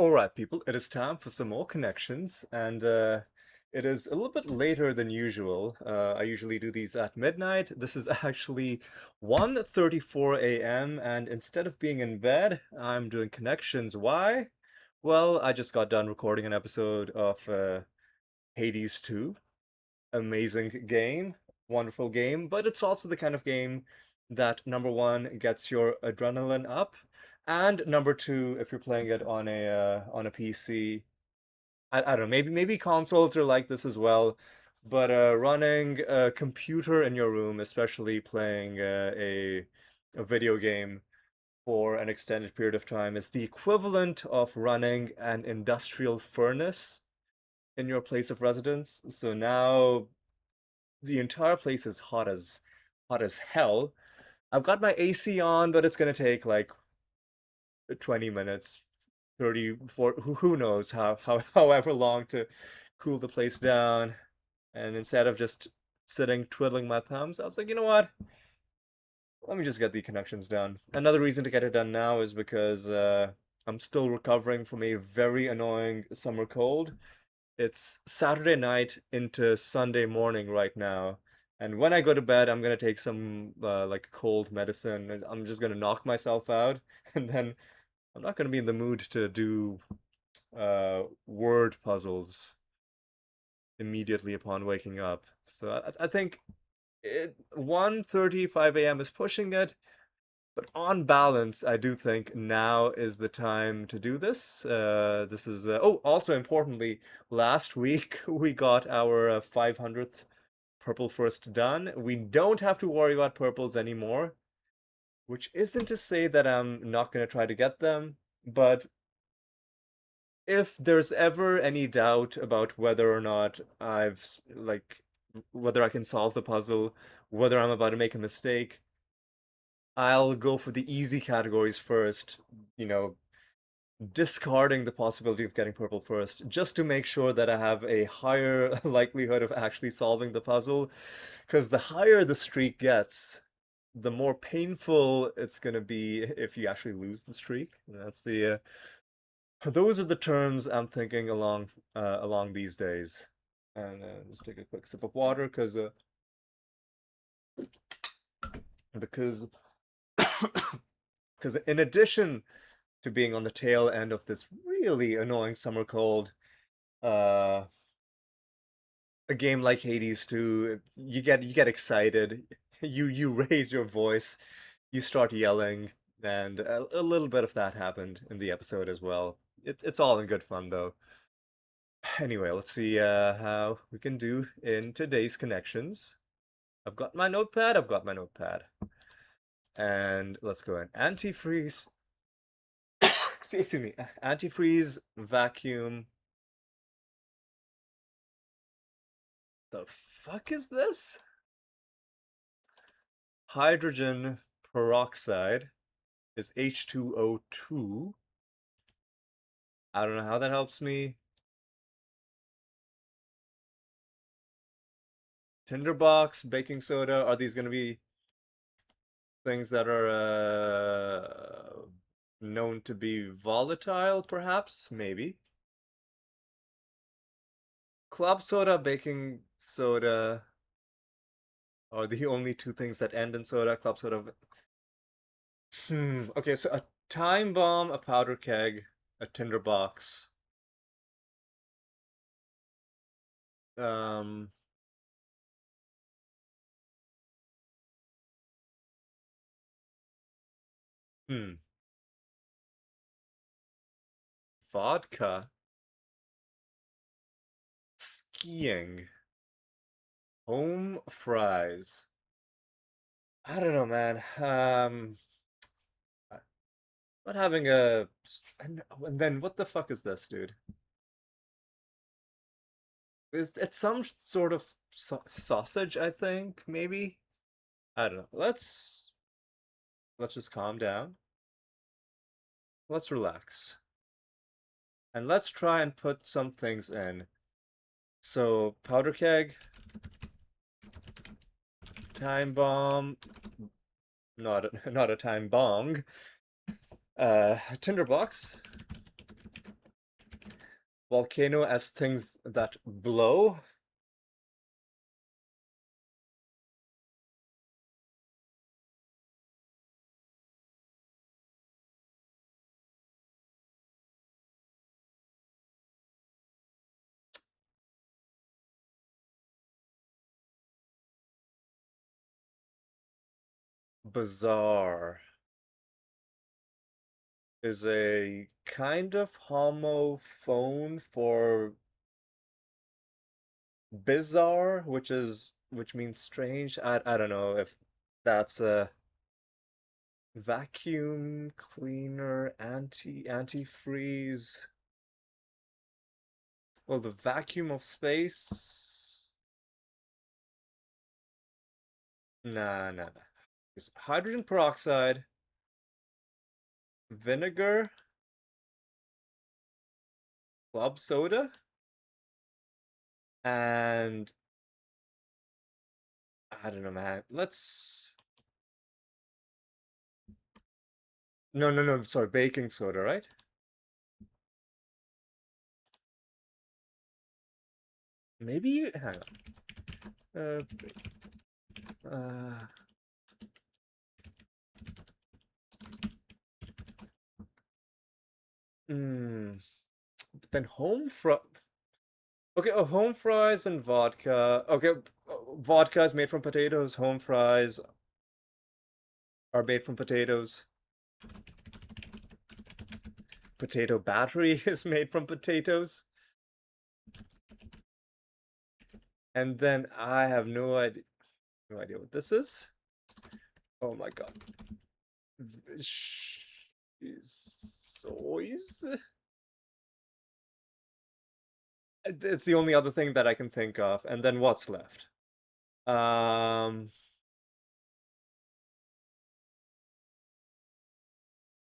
Alright, people, it is time for some more connections, and it is a little bit later than usual. I usually do these at midnight. This is actually 1:34 a.m., and instead of being in bed, I'm doing connections. Why? Well, I just got done recording an episode of Hades 2. Amazing game, wonderful game, but it's also the kind of game that number one gets your adrenaline up, and number two, if you're playing it on a PC, I don't know, maybe consoles are like this as well, but running a computer in your room, especially playing a video game for an extended period of time, is the equivalent of running an industrial furnace in your place of residence. So now the entire place is hot as hell. I've got my AC on, but it's gonna take like 20 minutes, 30, 40, who knows however long to cool the place down. And instead of just sitting twiddling my thumbs, I was like, you know what? Let me just get the connections done. Another reason to get it done now is because I'm still recovering from a very annoying summer cold. It's Saturday night into Sunday morning right now. And when I go to bed, I'm gonna take some like cold medicine and I'm just gonna knock myself out. And then I'm not gonna be in the mood to do word puzzles immediately upon waking up. So I think 1:35 a.m. is pushing it, but on balance, I do think now is the time to do this. This is oh, also importantly, last week we got our 500th purple first done. We don't have to worry about purples anymore, which isn't to say that I'm not going to try to get them, but if there's ever any doubt about whether or not like whether I can solve the puzzle, whether I'm about to make a mistake, I'll go for the easy categories first, you know, discarding the possibility of getting purple first, just to make sure that I have a higher likelihood of actually solving the puzzle. Because the higher the streak gets, the more painful it's gonna be if you actually lose the streak. That's the those are the terms I'm thinking along these days. And just take a quick sip of water, because because in addition to being on the tail end of this really annoying summer cold, uh, a game like Hades 2, you get excited, you raise your voice, you start yelling, and a little bit of that happened in the episode as well. It's all in good fun though. Anyway, let's see how we can do in today's connections. I've got my notepad. And let's go in. Antifreeze, excuse me, antifreeze, vacuum. The fuck is this? Hydrogen peroxide is H2O2. I don't know how that helps me. Tinderbox, baking soda. Are these going to be things that are known to be volatile, perhaps? Maybe. Club soda, baking soda are the only two things that end in soda. Club soda. Okay, so a time bomb, a powder keg, a tinderbox. Um, hmm. Vodka, skiing, home fries. I don't know, man. Not having and then what the fuck is this, dude? Is it's some sort of sausage, I think, maybe? I don't know. Let's just calm down. Let's relax. And let's try and put some things in. So, powder keg, time bomb, not a time bong. Tinderbox, Volcano as things that blow. Bizarre is a kind of homophone for bizarre, which means strange. I don't know if that's a vacuum cleaner, antifreeze. Well, the vacuum of space. Nah, nah, nah. It's hydrogen peroxide, vinegar, club soda, and I don't know, man. Let's. No, no, no. Sorry, baking soda, right? Maybe you. Hang on. Uh. Hmm. Then home fry. Okay, home fries and vodka. Okay, vodka is made from potatoes. Home fries are made from potatoes. Potato battery is made from potatoes. And then I have no idea what this is. Oh my god. Soys? It's the only other thing that I can think of. And then what's left? Um,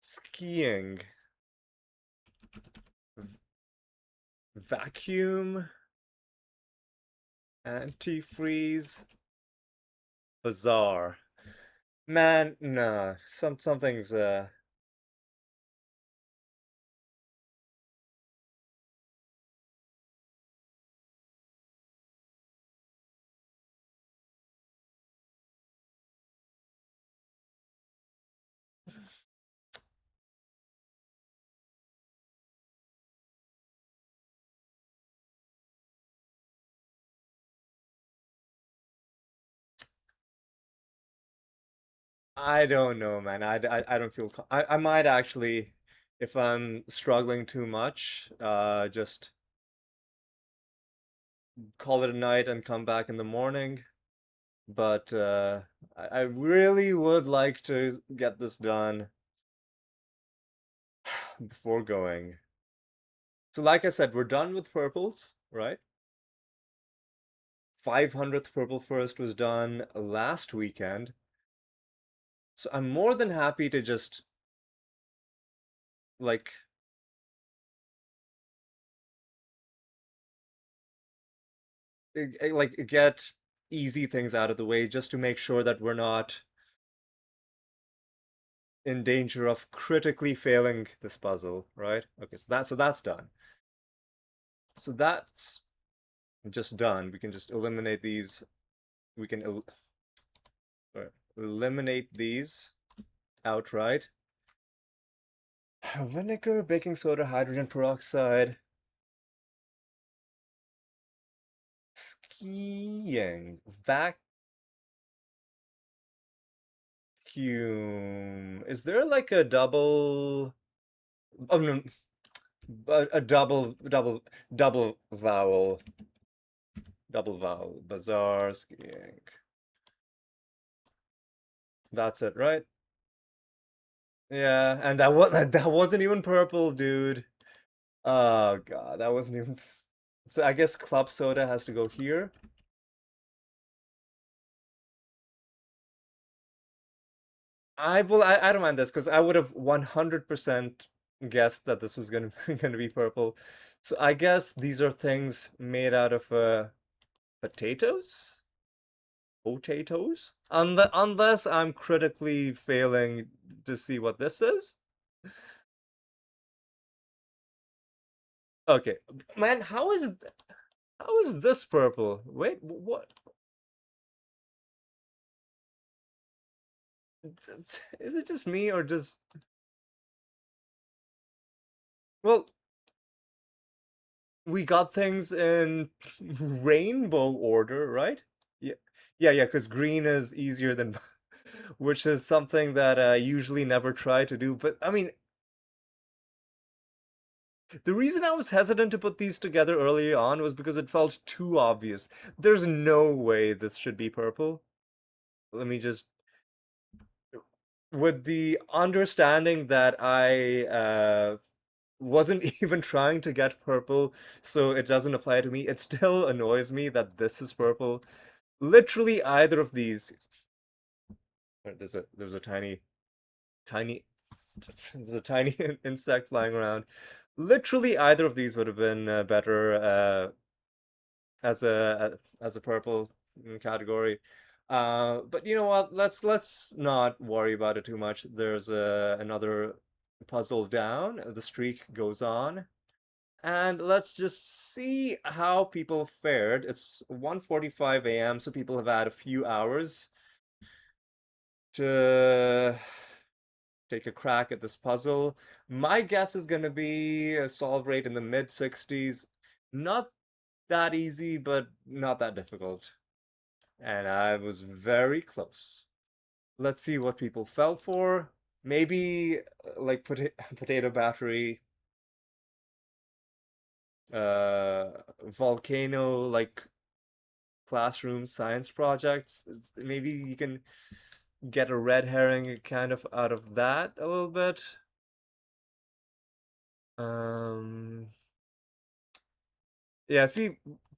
skiing, vacuum, antifreeze, bizarre. Man, nah. Something's I don't know, man. I don't feel I might actually, if I'm struggling too much, just call it a night and come back in the morning. But I really would like to get this done before going. So like I said, we're done with purples, right? 500th purple first was done last weekend. So I'm more than happy to just like get easy things out of the way just to make sure that we're not in danger of critically failing this puzzle, right? Okay, so that's done. So that's just done. We can just eliminate these. We can eliminate these outright. Vinegar, baking soda, hydrogen peroxide, skiing, vacuum. Is there like a double? Oh no, a double vowel, double vowel. Bazaar, skiing. That's it, right? Yeah, and that wasn't even purple, dude. Oh god, that wasn't even. So I guess club soda has to go here. I don't mind this because I would have 100% guessed that this was gonna gonna be purple. So I guess these are things made out of potatoes? Potatoes? Unless I'm critically failing to see what this is. Okay, man, how is this purple? Wait, what? Is it just me or does? Well, we got things in rainbow order, right? Yeah, yeah. Because green is easier than, which is something that I usually never try to do. But I mean, the reason I was hesitant to put these together early on was because it felt too obvious. There's no way this should be purple. Let me just, with the understanding that I wasn't even trying to get purple, so it doesn't apply to me. It still annoys me that this is purple. Literally either of these. There's a tiny there's a tiny insect flying around. Literally either of these would have been better as a purple category. But you know what? Let's not worry about it too much. There's another puzzle down. The streak goes on. And let's just see how people fared. It's 1:45 a.m., so people have had a few hours to take a crack at this puzzle. My guess is going to be a solve rate in the mid 60s. Not that easy, but not that difficult. And I was very close. Let's see what people fell for. Maybe like potato battery, uh, volcano, like classroom science projects. Maybe you can get a red herring kind of out of that a little bit. Um, yeah, see,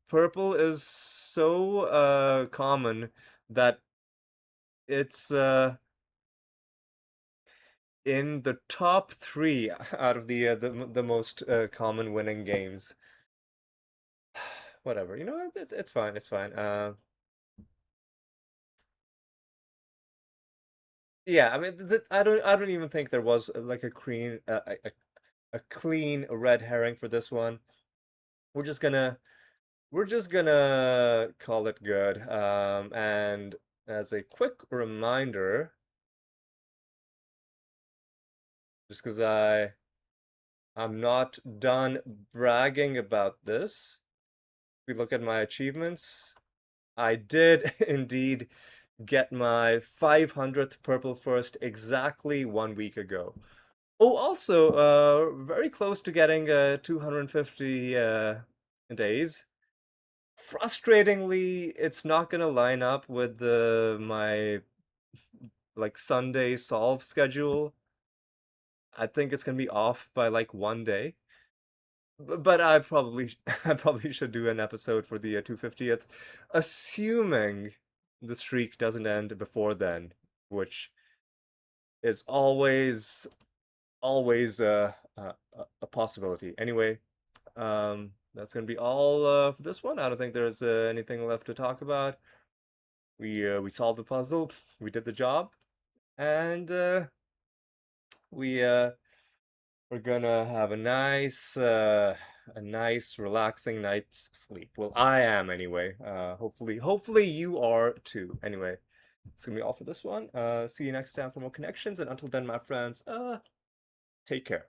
purple is so common that it's in the top three out of the most common winning games. Whatever, you know, it's fine, it's fine. Yeah, I mean, I don't even think there was like a clean red herring for this one. We're just gonna we're just gonna call it good. And as a quick reminder, just because I'm not done bragging about this, if we look at my achievements, I did indeed get my 500th purple first exactly 1 week ago. Oh, also, very close to getting 250 days. Frustratingly, it's not gonna line up with the my like Sunday solve schedule. I think it's gonna be off by like 1 day. But I probably I probably should do an episode for the 250th, assuming the streak doesn't end before then, which is always a possibility. Anyway, that's gonna be all for this one. I don't think there's anything left to talk about. We solved the puzzle, we did the job, and we we're gonna have a nice relaxing night's sleep. Well, I am anyway. Hopefully you are too. Anyway, it's gonna be all for this one. See you next time for more connections, and until then, my friends, take care.